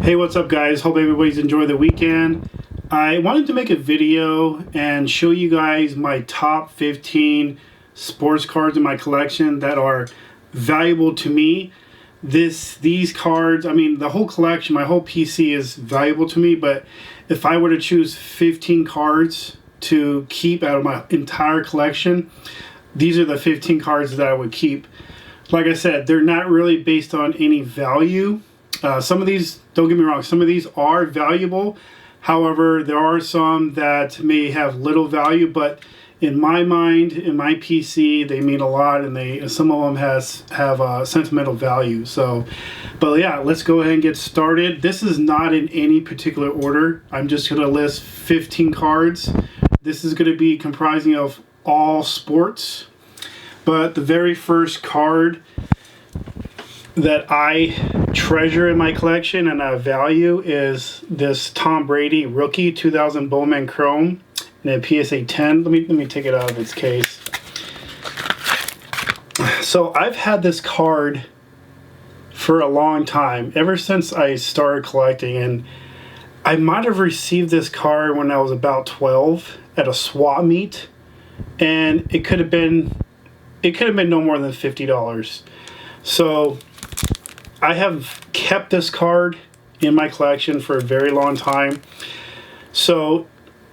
Hey, what's up guys? Hope everybody's enjoyed the weekend. I wanted to make a video and show you guys my top 15 sports cards in my collection that are valuable to me. These cards, I mean the whole collection, my whole PC is valuable to me, but if I were to choose 15 cards to keep out of my entire collection, these are the 15 cards that I would keep. Like I said, they're not really based on any value. Some of these, don't get me wrong, some of these are valuable. However, there are some that may have little value, but in my mind, in my PC, they mean a lot, and some of them have sentimental value. So, but yeah, let's go ahead and get started. This is not in any particular order. I'm just going to list 15 cards. This is going to be comprising of all sports. But the very first card that I treasure in my collection and I value is this Tom Brady rookie 2000 Bowman Chrome and a PSA 10. Let me take it out of its case. So I've had this card for a long time, ever since I started collecting, and I might have received this card when I was about 12 at a swap meet, and it could have been no more than $50. So I have kept this card in my collection for a very long time. So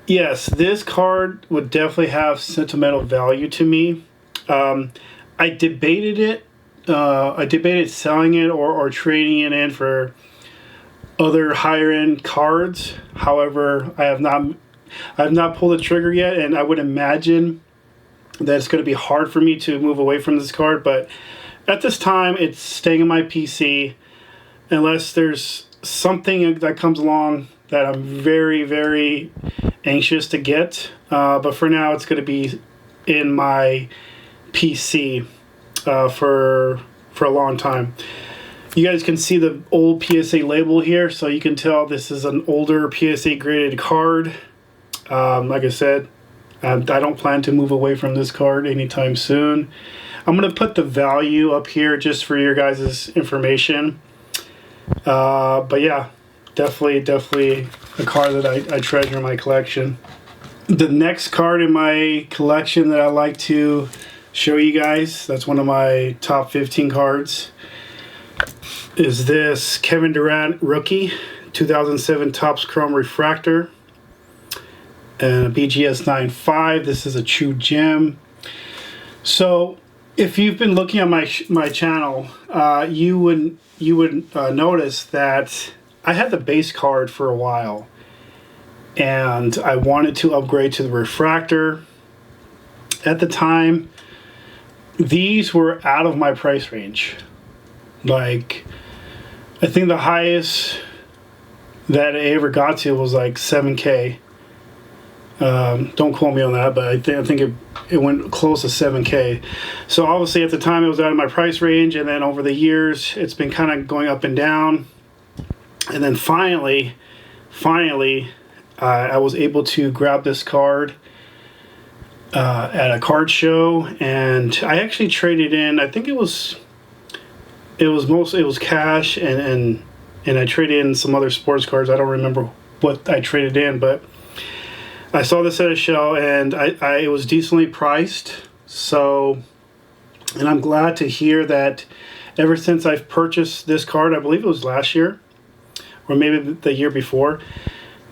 yes, this card would definitely have sentimental value to me. I debated it. I debated selling it or trading it in for other higher end cards. However, I have not pulled the trigger yet, and I would imagine that it's going to be hard for me to move away from this card. But at this time, it's staying in my PC unless there's something that comes along that I'm very, very anxious to get. But for now, it's going to be in my PC for a long time. You guys can see the old PSA label here, so you can tell this is an older PSA graded card. Like I said, I don't plan to move away from this card anytime soon. I'm going to put the value up here just for your guys' information. But yeah, definitely a card that I treasure in my collection. The next card in my collection that I like to show you guys, that's one of my top 15 cards, is this Kevin Durant rookie 2007 Topps Chrome refractor and a BGS 9.5. This is a true gem. So if you've been looking at my channel, you would notice that I had the base card for a while, and I wanted to upgrade to the refractor. At the time, these were out of my price range. Like, I think the highest that I ever got to was like 7K. Don't quote me on that, but I think it went close to 7K. So obviously at the time it was out of my price range, and then over the years it's been kind of going up and down. And then finally, I was able to grab this card at a card show, and I actually traded in. I think it was cash, and I traded in some other sports cards. I don't remember what I traded in, but I saw this at a show, and it was decently priced. So, and I'm glad to hear that ever since I've purchased this card, I believe it was last year, or maybe the year before,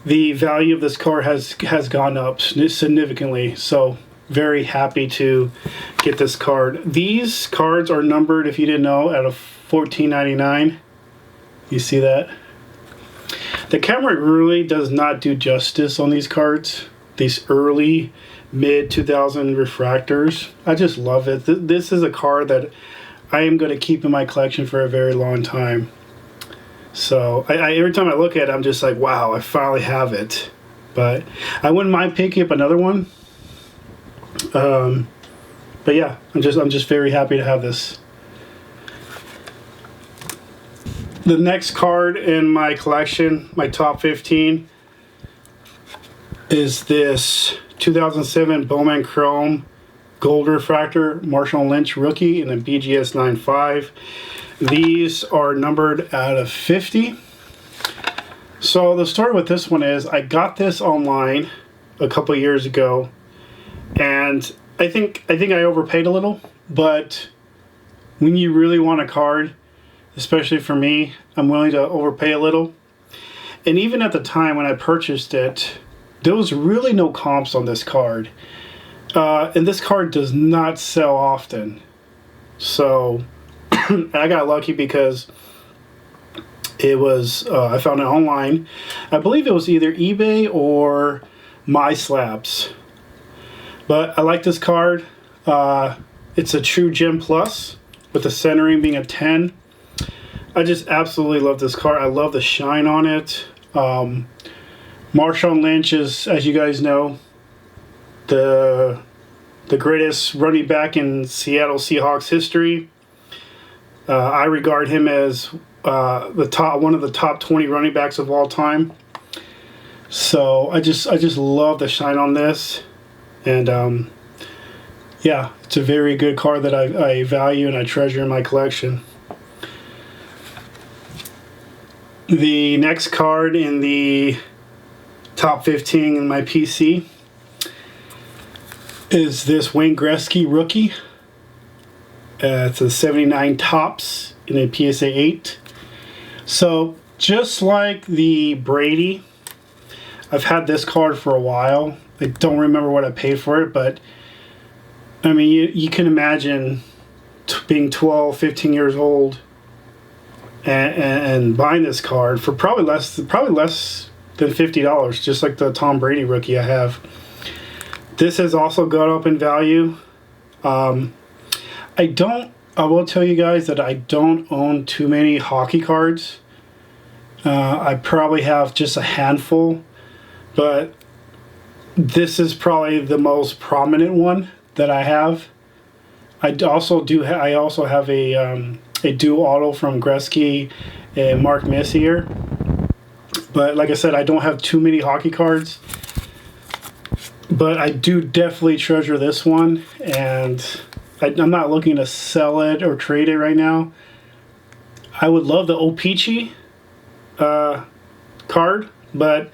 the value of this card has gone up significantly. So, very happy to get this card. These cards are numbered, if you didn't know, out of $14.99. You see that? The camera really does not do justice on these cards. These early, mid-2000 refractors. I just love it. This is a card that I am going to keep in my collection for a very long time. So every time I look at it, I'm just like, wow, I finally have it. But I wouldn't mind picking up another one. But yeah, I'm just very happy to have this. The next card in my collection, my top 15, is this 2007 Bowman Chrome Gold Refractor Marshawn Lynch rookie in a BGS 9.5. These are numbered out of 50. So the story with this one is I got this online a couple years ago, and I think I overpaid a little, but when you really want a card, especially for me, I'm willing to overpay a little. And even at the time when I purchased it, there was really no comps on this card. And this card does not sell often. So I got lucky because it was, I found it online. I believe it was either eBay or MySlabs. But I like this card. It's a true Gem Plus with the centering being a 10. I just absolutely love this card. I love the shine on it. Marshawn Lynch is, as you guys know, the greatest running back in Seattle Seahawks history. I regard him as one of the top 20 running backs of all time. So I just love the shine on this, and yeah, it's a very good card that I value and I treasure in my collection. The next card in the top 15 in my PC is this Wayne Gretzky rookie. It's a 79 tops in a PSA 8. So just like the Brady, I've had this card for a while. I don't remember what I paid for it, but I mean, you can imagine being 12, 15 years old and buying this card for probably less than $50, just like the Tom Brady rookie I have. This has also gone up in value. I will tell you guys that I don't own too many hockey cards. I probably have just a handful, but this is probably the most prominent one that I have. I also have a dual auto from Gretzky and Mark Messier. But like I said, I don't have too many hockey cards. But I do definitely treasure this one, and I'm not looking to sell it or trade it right now. I would love the O-Pee-Chee card, but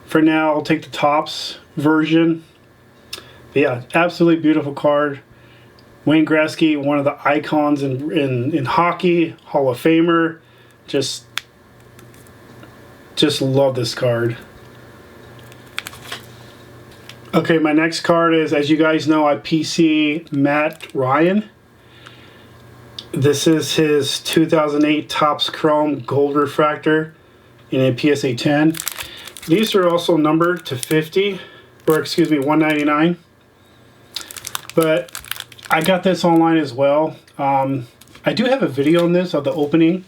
for now I'll take the Topps version. But yeah, absolutely beautiful card. Wayne Gretzky, one of the icons in hockey, Hall of Famer. Just love this card. Okay, my next card is, as you guys know, I PC Matt Ryan. This is his 2008 Topps Chrome Gold Refractor in a PSA 10. These are also numbered to 50, or excuse me, 199. But I got this online as well. I do have a video on this of the opening.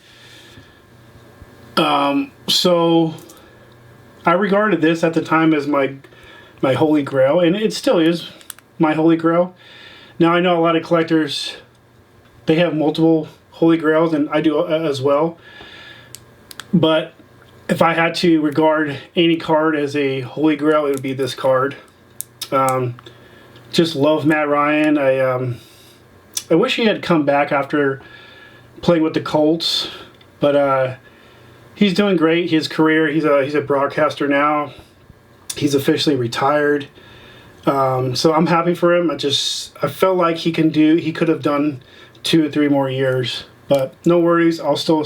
So I regarded this at the time as my holy grail, and it still is my holy grail. Now I know a lot of collectors, they have multiple holy grails, and I do as well. But if I had to regard any card as a holy grail, it would be this card. Just love Matt Ryan. I wish he had come back after playing with the Colts, but he's doing great. His career, he's a broadcaster now. He's officially retired. So I'm happy for him. I felt like he could have done 2 or 3 more years, but no worries. I'll still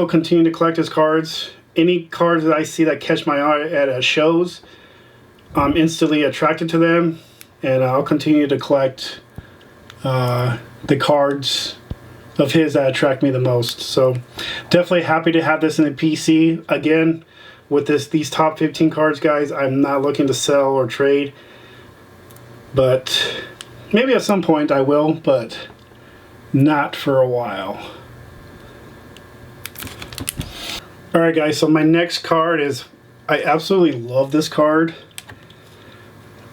continue to collect his cards. Any cards that I see that catch my eye at shows, I'm instantly attracted to them, and I'll continue to collect the cards of his that attract me the most. So definitely happy to have this in the PC. Again, with these top 15 cards, guys, I'm not looking to sell or trade, but maybe at some point I will, but not for a while. Alright guys, so my next card is, I absolutely love this card,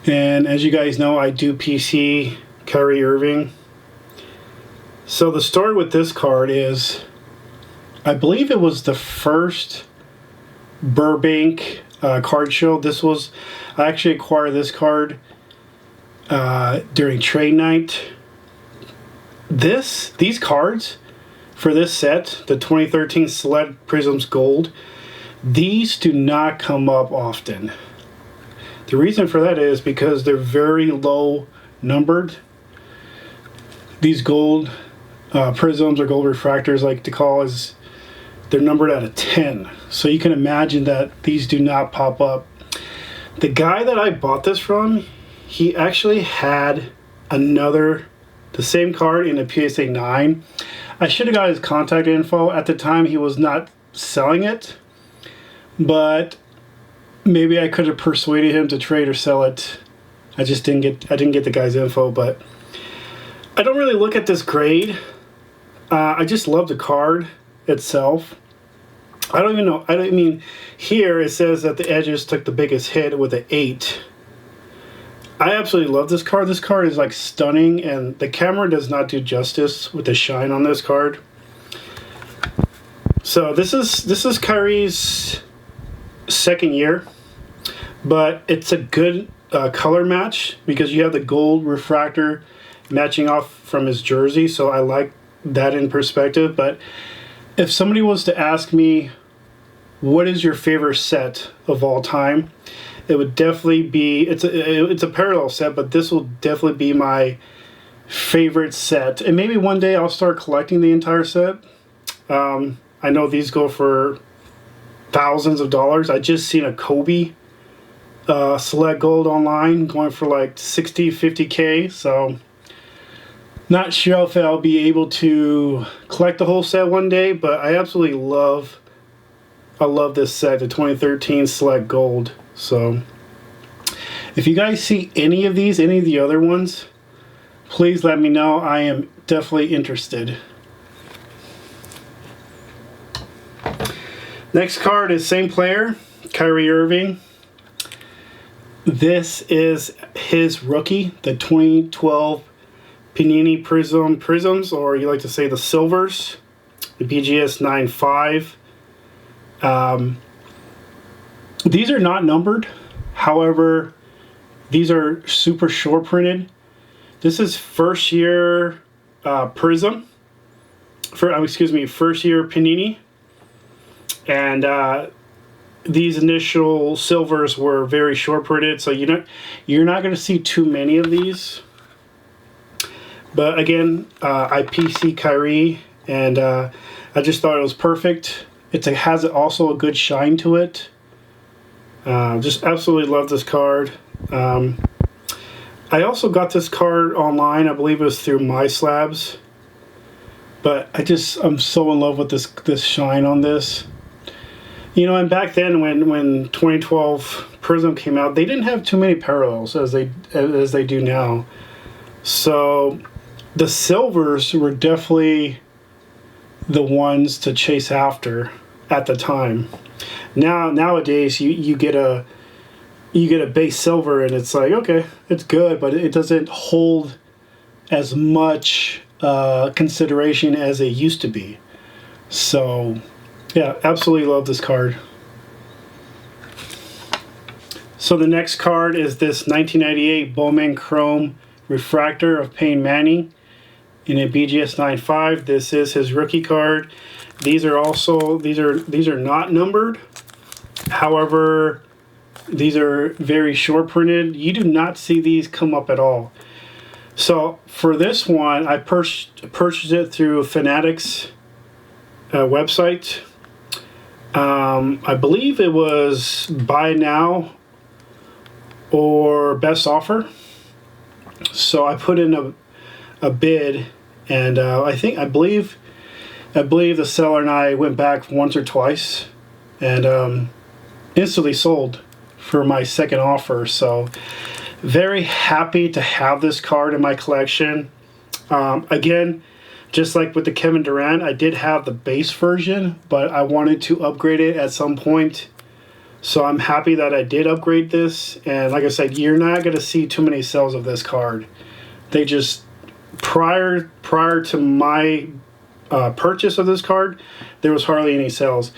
and as you guys know, I do PC Kyrie Irving. So the story with this card is, I believe it was the first Burbank card show. I actually acquired this card during trade night. These cards for this set, the 2013 Select Prisms Gold, These do not come up often. The reason for that is because they're very low numbered. These gold prisms or gold refractors, like to call, is they're numbered out of 10. So you can imagine that these do not pop up. The guy that I bought this from, he actually had the same card in a PSA 9. I should have got his contact info. At the time, he was not selling it, but maybe I could have persuaded him to trade or sell it. I didn't get the guy's info, but I don't really look at this grade. I just love the card itself. I don't even know. I mean, here it says that the edges took the biggest hit with an 8. I absolutely love this card. This card is like stunning, and the camera does not do justice with the shine on this card. So this is Kyrie's second year, but it's a good color match because you have the gold refractor matching off from his jersey. So I like that in perspective. But if somebody was to ask me, what is your favorite set of all time? It would definitely be, it's a parallel set, but this will definitely be my favorite set. And maybe one day I'll start collecting the entire set. I know these go for thousands of dollars. I just seen a Kobe Select Gold online going for like 60, 50K. So not sure if I'll be able to collect the whole set one day, but I absolutely love this set, the 2013 Select Gold. So if you guys see any of these, any of the other ones, please let me know. I am definitely interested. Next card is same player, Kyrie Irving. This is his rookie, the 2012 Panini Prisms, or you like to say the Silvers, the BGS 9.5. These are not numbered. However, these are super short printed. This is first year Prism. First year Panini. And these initial silvers were very short printed, so you're not going to see too many of these. But again, I PC Kyrie, and I just thought it was perfect. It has also a good shine to it. Just absolutely love this card. I also got this card online. I believe it was through My Slabs. But I'm so in love with this shine on this. You know, and back then when 2012 Prism came out, they didn't have too many parallels as they do now. So the silvers were definitely the ones to chase after at the time. Nowadays you get a base silver and it's like, okay, it's good, but it doesn't hold as much consideration as it used to be. So yeah, absolutely love this card. So the next card is this 1998 Bowman Chrome Refractor of Peyton Manning in a BGS 9.5. This is his rookie card. These are not numbered. However, these are very short printed. You do not see these come up at all. So for this one, I purchased it through Fanatics website. I believe it was buy now or best offer. So I put in a bid, and I believe the seller and I went back once or twice, and instantly sold for my second offer. So very happy to have this card in my collection. Again, just like with the Kevin Durant, I did have the base version, but I wanted to upgrade it at some point. So I'm happy that I did upgrade this. And like I said, you're not going to see too many sales of this card. They just, prior to my purchase of this card, there was hardly any sales.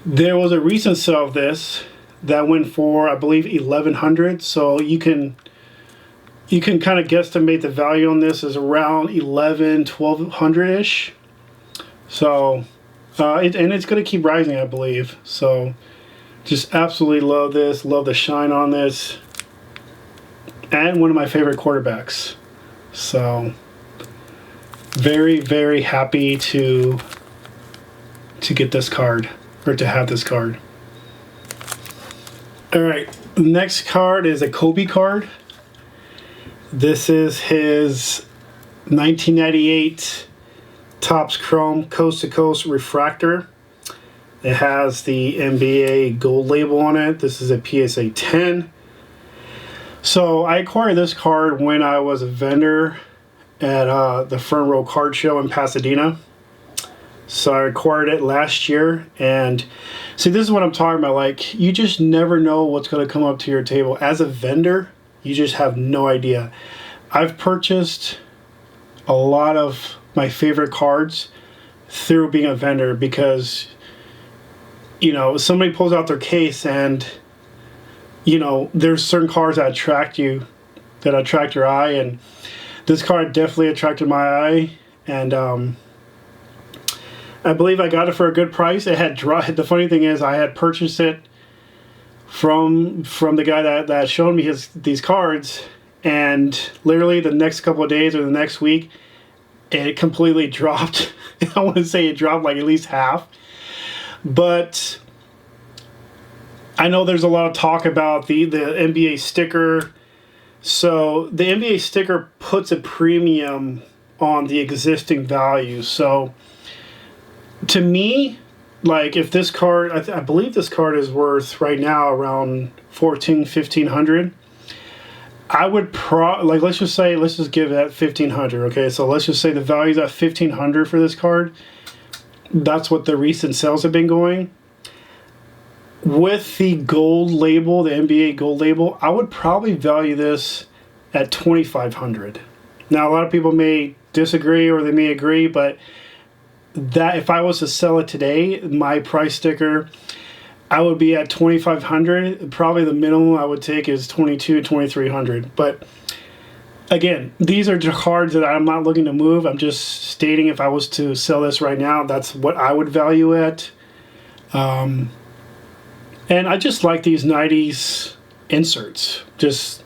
There was a recent sale of this that went for, I believe, $1,100. So you can kind of guesstimate the value on this is around $1,100-1,200-ish. So And it's going to keep rising, I believe. So just absolutely love this. Love the shine on this. And one of my favorite quarterbacks. So very, very happy to get this card, or to have this card. All right, next card is a Kobe card. This is his 1998 Topps Chrome Coast to Coast refractor. It has the NBA gold label on it. This is a PSA 10. So I acquired this card when I was a vendor at the Front Row Card Show in Pasadena. So I acquired it last year, and see, this is what I'm talking about. Like, you just never know what's going to come up to your table. As a vendor, you just have no idea. I've purchased a lot of my favorite cards through being a vendor because, you know, somebody pulls out their case and, you know, there's certain cards that attract you, that attract your eye, and this card definitely attracted my eye, and I believe I got it for a good price. It had the funny thing is I had purchased it from the guy that showed me these cards, and literally the next couple of days or the next week, it completely dropped. I want to say it dropped like at least half. But I know there's a lot of talk about the NBA sticker. So the NBA sticker puts a premium on the existing value. So to me, like, if this card, I believe this card is worth right now around $1,400-1,500. I would let's just give that $1,500. Okay, so let's just say the value is at $1,500 for this card. That's what the recent sales have been going. With the gold label, the NBA gold label, I would probably value this at $2,500. Now, a lot of people may disagree or they may agree, but that if I was to sell it today, my price sticker, I would be at $2,500. Probably the minimum I would take is $2,200-2,300. But again, these are just cards that I'm not looking to move. I'm just stating if I was to sell this right now, that's what I would value it. And I just like these 90s inserts, just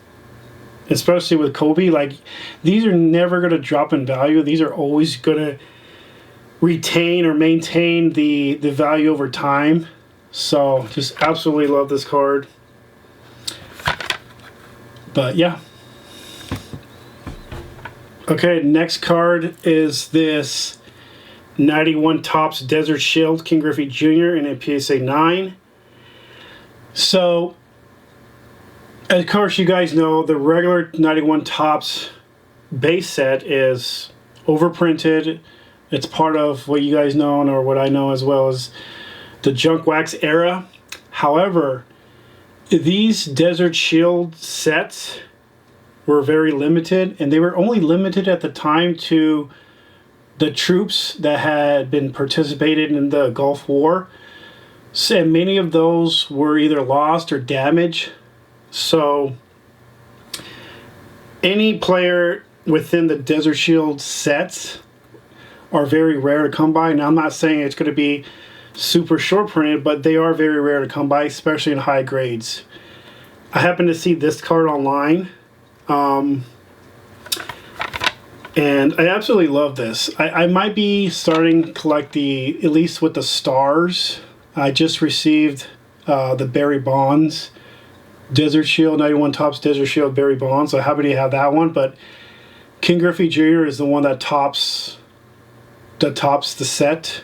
especially with Kobe. Like, these are never going to drop in value. These are always going to retain or maintain the value over time. So just absolutely love this card. But yeah. Okay, next card is this 91 Topps Desert Shield King Griffey Jr. in a PSA 9. So, of course, you guys know the regular 91 Topps base set is overprinted. It's part of what you guys know, or what I know as well, as the junk wax era. However, these Desert Shield sets were very limited, and they were only limited at the time to the troops that had been participated in the Gulf War. So, and many of those were either lost or damaged. So any player within the Desert Shield sets are very rare to come by. Now, I'm not saying it's going to be super short printed, but they are very rare to come by, especially in high grades. I happened to see this card online, and I absolutely love this. I might be starting to collect at least with the stars. I just received the Barry Bonds Desert Shield, 91 Topps Desert Shield Barry Bonds, so happy to have that one. But King Griffey Jr. is the one that tops the set,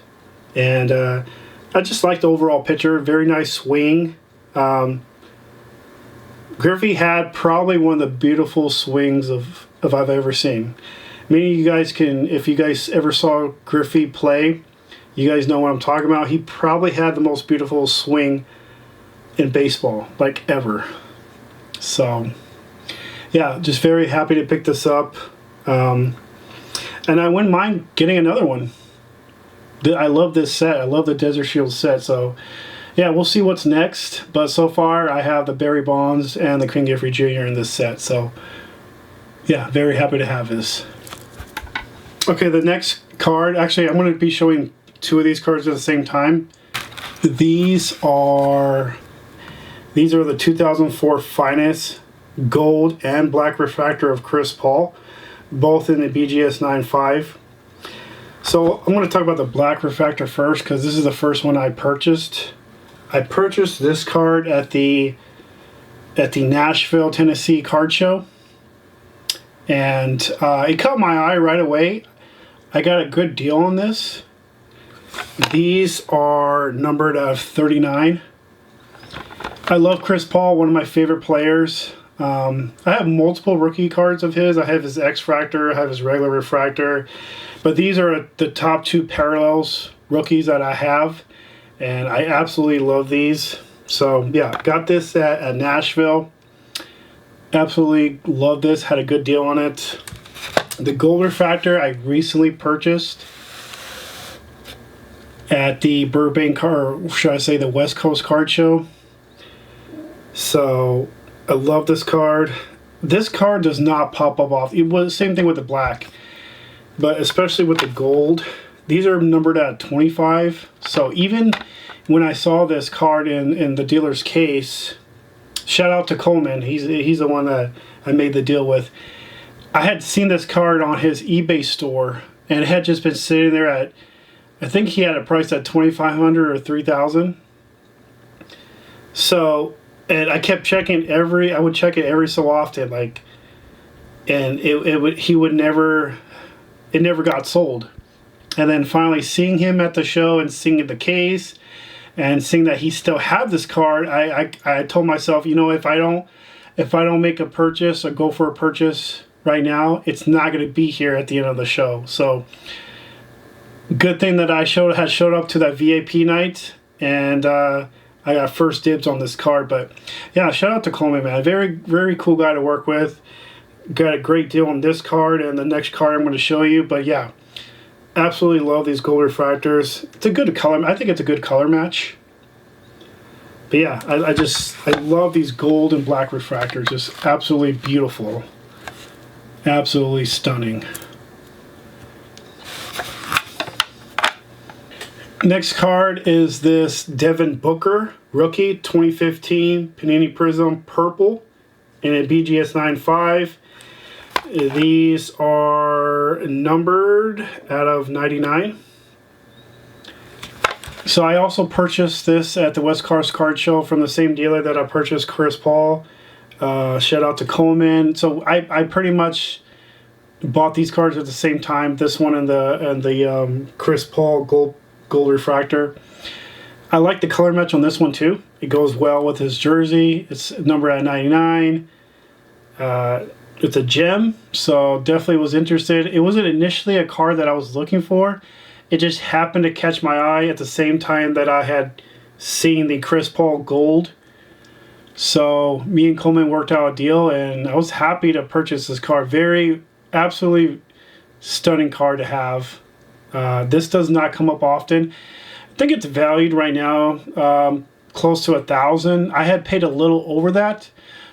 and I just like the overall picture. Very nice swing. Griffey had probably one of the beautiful swings of I've ever seen. Many of you guys if you guys ever saw Griffey play, you guys know what I'm talking about. He probably had the most beautiful swing in baseball, like, ever. So, yeah, just very happy to pick this up. And I wouldn't mind getting another one. I love this set. I love the Desert Shield set. So, yeah, we'll see what's next. But so far, I have the Barry Bonds and the King Griffey Jr. in this set. So, yeah, very happy to have this. Okay, the next card. Actually, I'm going to be showing two of these cards at the same time. These are the 2004 Finest Gold and Black Refractor of Chris Paul, both in the BGS 9.5. So I'm going to talk about the Black Refractor first because this is the first one I purchased. I purchased this card at the Nashville, Tennessee card show, and it caught my eye right away. I got a good deal on this. These are numbered out of 39. I love Chris Paul, one of my favorite players. I have multiple rookie cards of his. I have his X-Fractor, I have his regular refractor. But these are the top two parallels rookies that I have. And I absolutely love these. So, yeah, got this at Nashville. Absolutely love this. Had a good deal on it. The gold refractor I recently purchased at the Burbank, or should I say the West Coast card show. So I love this card. This card does not pop up off. It was the same thing with the black, but especially with the gold. These are numbered at 25. So even when I saw this card in the dealer's case, shout out to Coleman. He's the one that I made the deal with. I had seen this card on his eBay store, and it had just been sitting there at, I think he had it priced at $2,500 or $3,000. So, and I kept checking I would check it every so often, like, and it never got sold. And then finally seeing him at the show and seeing the case and seeing that he still had this card, I told myself, you know, if I don't make a purchase or go for a purchase right now, it's not going to be here at the end of the show. So good thing that I had showed up to that VIP night, and I got first dibs on this card. But yeah, shout out to Coleman, man. Very, very cool guy to work with. Got a great deal on this card and the next card I'm going to show you. But yeah, absolutely love these gold refractors. It's a good color. I think it's a good color match. But yeah, I love these gold and black refractors. Just absolutely beautiful. Absolutely stunning. Next card is this Devin Booker rookie 2015 Panini Prism purple in a BGS 9.5. These are numbered out of 99. So I also purchased this at the West Coast Card Show from the same dealer that I purchased Chris Paul. Shout out to Coleman. So I pretty much bought these cards at the same time. This one and the Chris Paul gold refractor. I like the color match on this one too. It goes well with his jersey. It's numbered at 99. It's a gem, so definitely was interested. It wasn't initially a card that I was looking for. It just happened to catch my eye at the same time that I had seen the Chris Paul gold. So me and Coleman worked out a deal, and I was happy to purchase this card. Absolutely stunning card to have. This does not come up often. I think it's valued right now close to $1,000. I had paid a little over that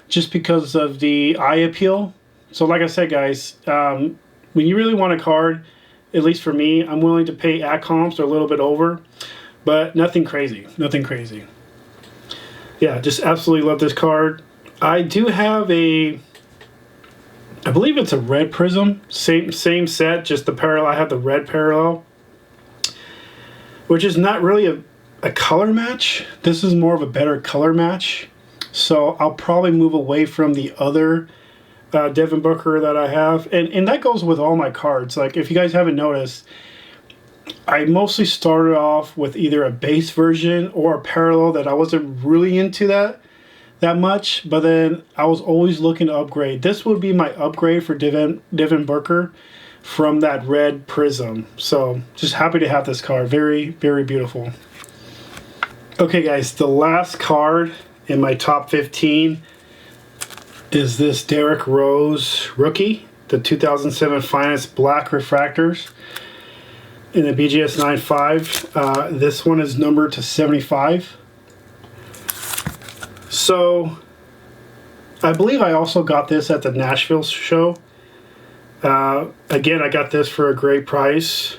just because of the eye appeal. So like I said, guys, when you really want a card, at least for me, I'm willing to pay at comps or a little bit over, but nothing crazy. Nothing crazy. Yeah, just absolutely love this card. I do have I believe it's a red prism, same set, just the parallel. I have the red parallel, which is not really a color match. This is more of a better color match. So I'll probably move away from the other Devin Booker that I have. And that goes with all my cards. Like, if you guys haven't noticed, I mostly started off with either a base version or a parallel that I wasn't really into that much. But then I was always looking to upgrade. This would be my upgrade for Devin Booker from that red prism. So just happy to have this card. Very, very beautiful. Okay, guys, the last card in my top 15 is this Derrick Rose rookie, the 2007 Finest Black Refractors in the BGS 9.5. This one is numbered to 75. So I believe I also got this at the Nashville show. Again, I got this for a great price.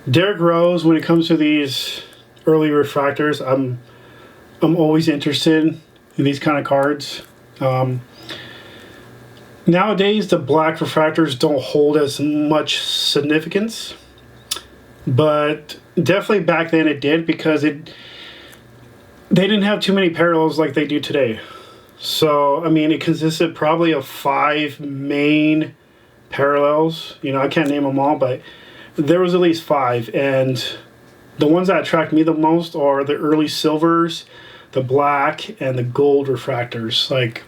Derrick Rose, when it comes to these early refractors, I'm always interested in these kind of cards. Nowadays, the black refractors don't hold as much significance, but definitely back then it did, because they didn't have too many parallels like they do today. So, I mean, it consisted probably of 5 main parallels. You know, I can't name them all, but there was at least 5. And the ones that attract me the most are the early silvers, the black, and the gold refractors. Like,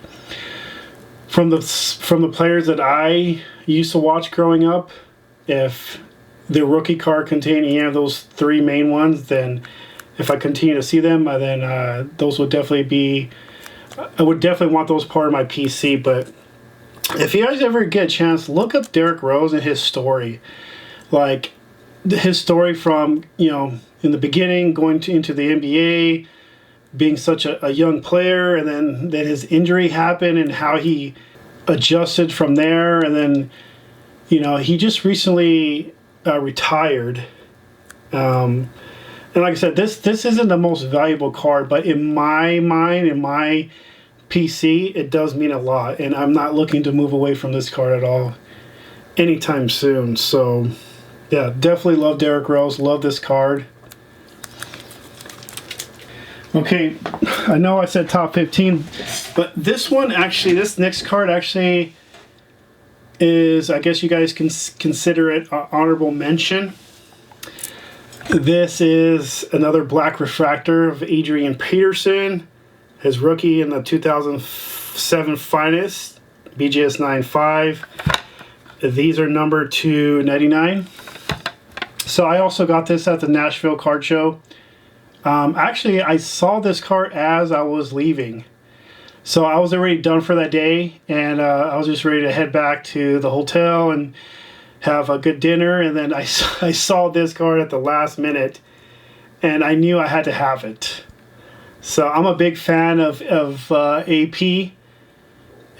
from the players that I used to watch growing up, if the rookie card contained any of those 3 main ones, then if I continue to see them, then those would definitely be, I would definitely want those part of my PC. But if you guys ever get a chance, look up Derrick Rose and his story. Like, his story from, you know, in the beginning, going into the NBA, being such a young player, and then his injury happened and how he adjusted from there. And then, you know, he just recently retired. And like I said, this isn't the most valuable card, but in my mind, in my PC, it does mean a lot. And I'm not looking to move away from this card at all anytime soon. So, yeah, definitely love Derrick Rose. Love this card. Okay, I know I said top 15, but this one actually, this next card actually is, I guess you guys can consider it an honorable mention. This is another black refractor of Adrian Peterson, his rookie in the 2007 finest, BGS 9.5. These are number 299. So I also got this at the Nashville card show. Actually, I saw this card as I was leaving. So I was already done for that day, and I was just ready to head back to the hotel and have a good dinner. And then I saw this card at the last minute, and I knew I had to have it. So I'm a big fan of AP,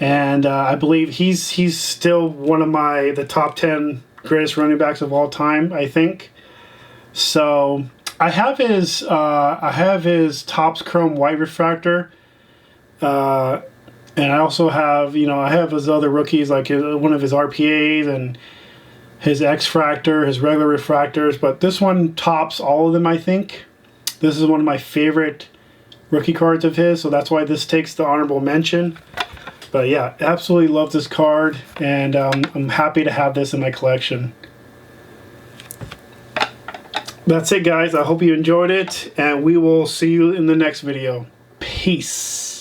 and I believe he's still one of the top 10 greatest running backs of all time, I think. So I have his Topps Chrome White refractor, and I also have, you know, I have his other rookies, like one of his RPAs and his X-fractor, his regular refractors, but this one tops all of them, I think. This is one of my favorite rookie cards of his, so that's why this takes the honorable mention. But yeah, absolutely love this card, and I'm happy to have this in my collection. That's it, guys. I hope you enjoyed it, and we will see you in the next video. Peace.